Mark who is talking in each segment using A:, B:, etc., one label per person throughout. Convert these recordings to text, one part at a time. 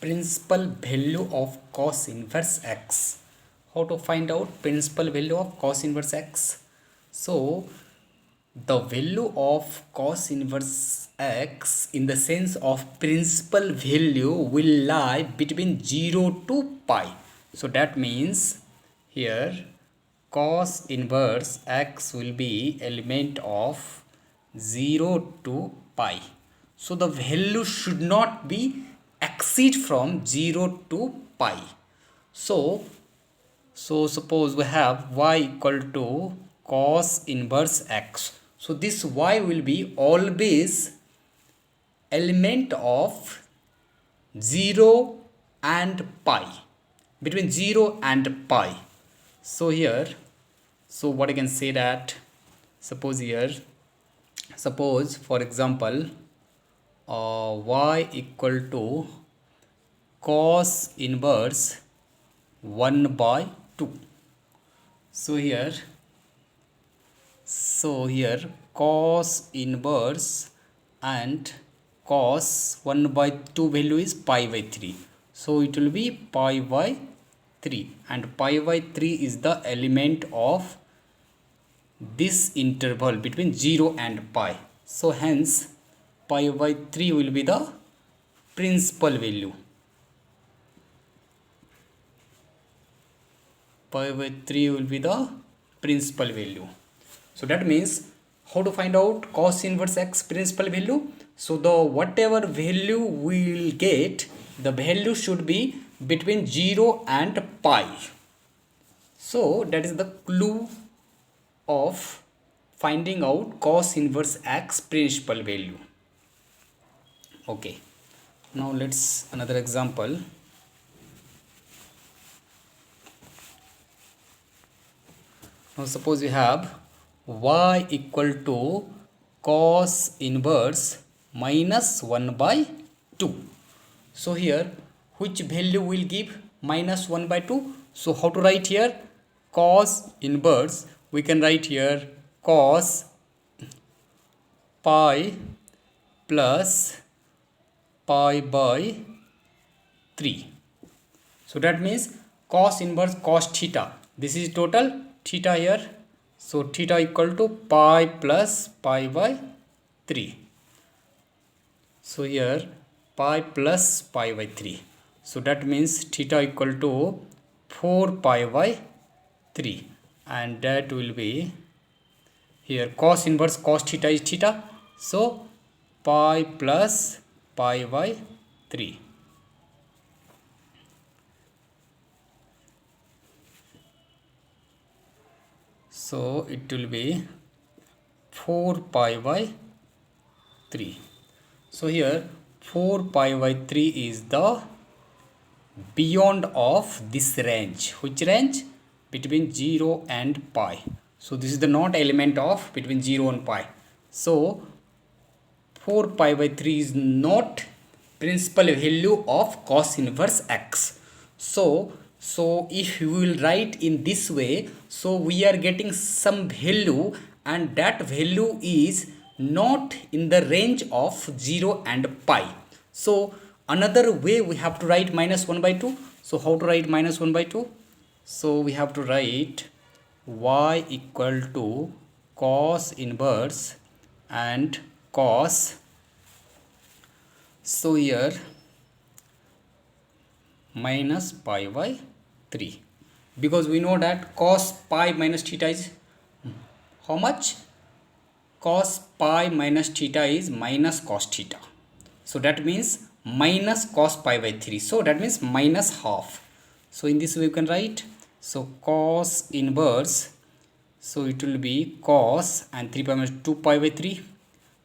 A: principal value of cos inverse x. How to find out principal value of cos inverse x? So the value of cos inverse x in the sense of principal value will lie between 0 to pi. So that means here cos inverse x will be element of 0 to pi. So the value should not be exceed from 0 to pi. So suppose we have y equal to cos inverse x. So this y will be always element of 0 and pi, between 0 and pi. So here, so what I can say that, suppose for example, y equal to cos inverse 1 by 2. So here cos inverse and cos 1 by 2 value is pi by 3. So it will be pi by 3, and pi by 3 is the element of this interval between 0 and pi. So hence pi by 3 will be the principal value. Pi by 3 will be the principal value. So that means how to find out cos inverse x principal value? So the whatever value we will get, the value should be between 0 and pi. So that is the clue of finding out cos inverse x principal value. Okay, now let's another example. Now suppose we have y equal to cos inverse minus 1 by 2. So here which value will give minus 1 by 2? So how to write here? Cos inverse, we can write here cos pi plus pi by 3. So that means cos inverse cos theta, this is total theta here. So theta equal to pi plus pi by 3. So here pi plus pi by 3. So that means theta equal to 4 pi by 3, and that will be here cos inverse cos theta is theta. So pi plus pi by 3. So it will be 4 pi by 3. So here 4 pi by 3 is the beyond of this range. Which range? Between 0 and pi. So this is the not element of between 0 and pi. So 4 pi by 3 is not principal value of cos inverse x. So if you will write in this way, so we are getting some value, and that value is not in the range of 0 and pi. So another way we have to write minus 1 by 2. So how to write minus 1 by 2? So we have to write y equal to cos inverse and cos. So here minus pi by 3, because we know that cos pi minus theta is how much? Cos pi minus theta is minus cos theta. So that means minus cos pi by 3. So that means minus half. So in this way you can write. So cos inverse, so it will be cos and 3 pi minus 2 pi by 3.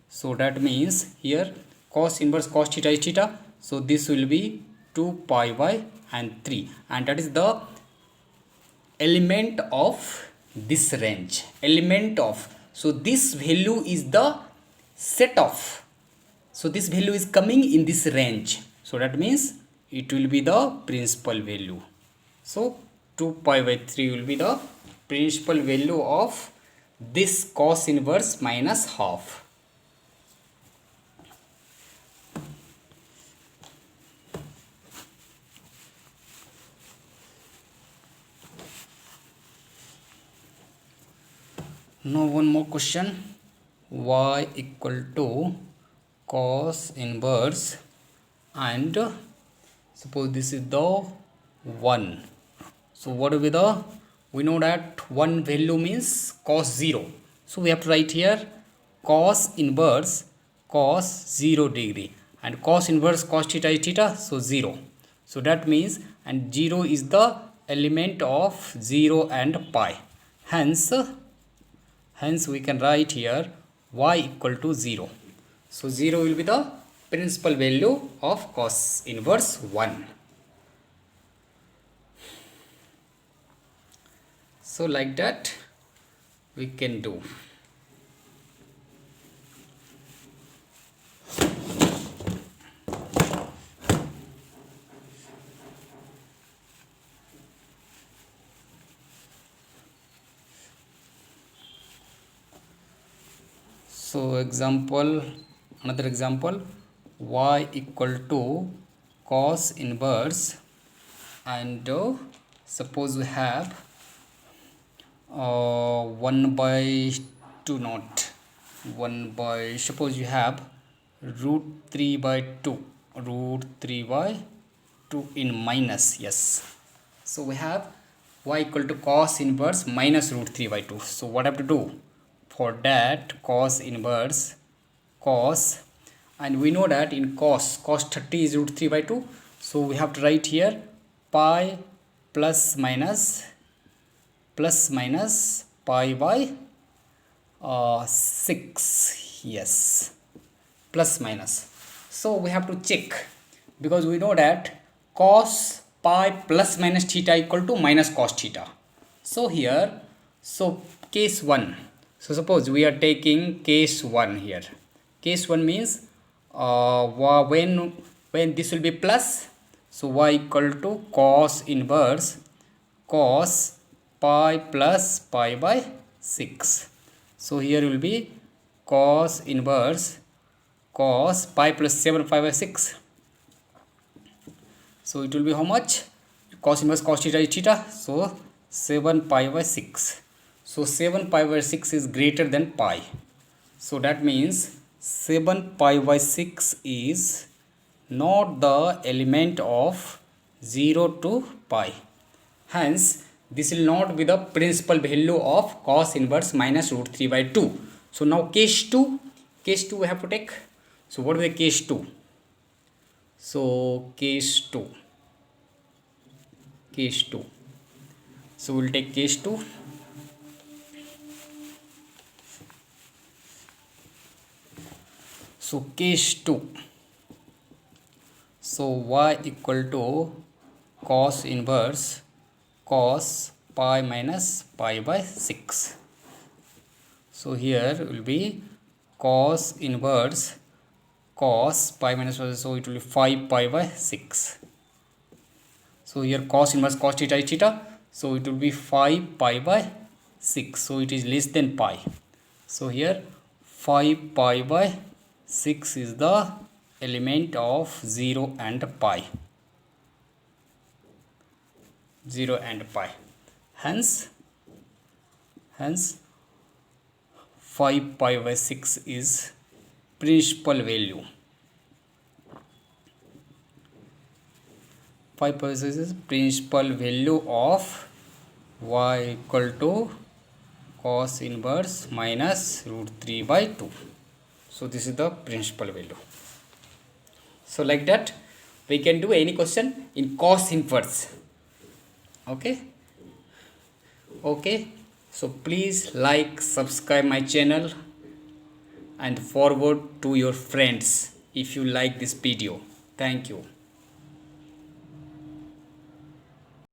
A: So that means here cos inverse cos theta is theta. So this will be 2 pi by and 3, and that is the element of this range. Element of, so this value is the set of, so this value is coming in this range. So that means it will be the principal value. So 2 pi by 3 will be the principal value of this cos inverse minus half. Now one more question. Y equal to cos inverse, and suppose this is the 1. So what will be the, we know that 1 value means cos 0. So we have to write here cos inverse cos 0 degree, and cos inverse cos theta is theta, so 0. So that means, and 0 is the element of 0 and pi. Hence we can write here y equal to 0. So 0 will be the principal value of cos inverse 1. So like that we can do. So another example, y equal to cos inverse, and suppose we have 1 by 2, not 1 by, suppose you have root 3 by 2, root 3 by 2 in minus, yes. So we have y equal to cos inverse minus root 3 by 2. So what I have to do? For that, cos inverse cos, and we know that in cos 30 is root 3 by 2. So we have to write here pi plus minus pi by 6, yes, plus minus. So we have to check, because we know that cos pi plus minus theta equal to minus cos theta. So here, so case 1, so suppose we are taking case 1 here. Case 1 means when this will be plus, so y equal to cos inverse cos pi plus pi by 6. So here will be cos inverse cos pi plus 7 pi by 6. So it will be how much? Cos inverse cos theta is theta, so 7 pi by 6. So 7 pi by 6 is greater than pi. So that means 7 pi by 6 is not the element of 0 to pi. Hence this will not be the principal value of cos inverse minus root 3 by 2. So now case 2 we have to take. So what is the case 2? So case 2. So we'll take case 2. So case 2, so y equal to cos inverse cos pi minus pi by 6. So here will be cos inverse cos pi minus pi, so it will be 5 pi by 6. So here cos inverse cos theta is theta, so it will be 5 pi by 6, so it is less than pi. So here 5 pi by 6 is the element of 0 and pi. Hence 5 pi by 6 is principal value. 5 pi by 6 is principal value of y equal to cos inverse minus root 3 by 2. So this is the principal value. So like that we can do any question in cos inverse. Okay, so please like, subscribe my channel and forward to your friends if you like this video. Thank you.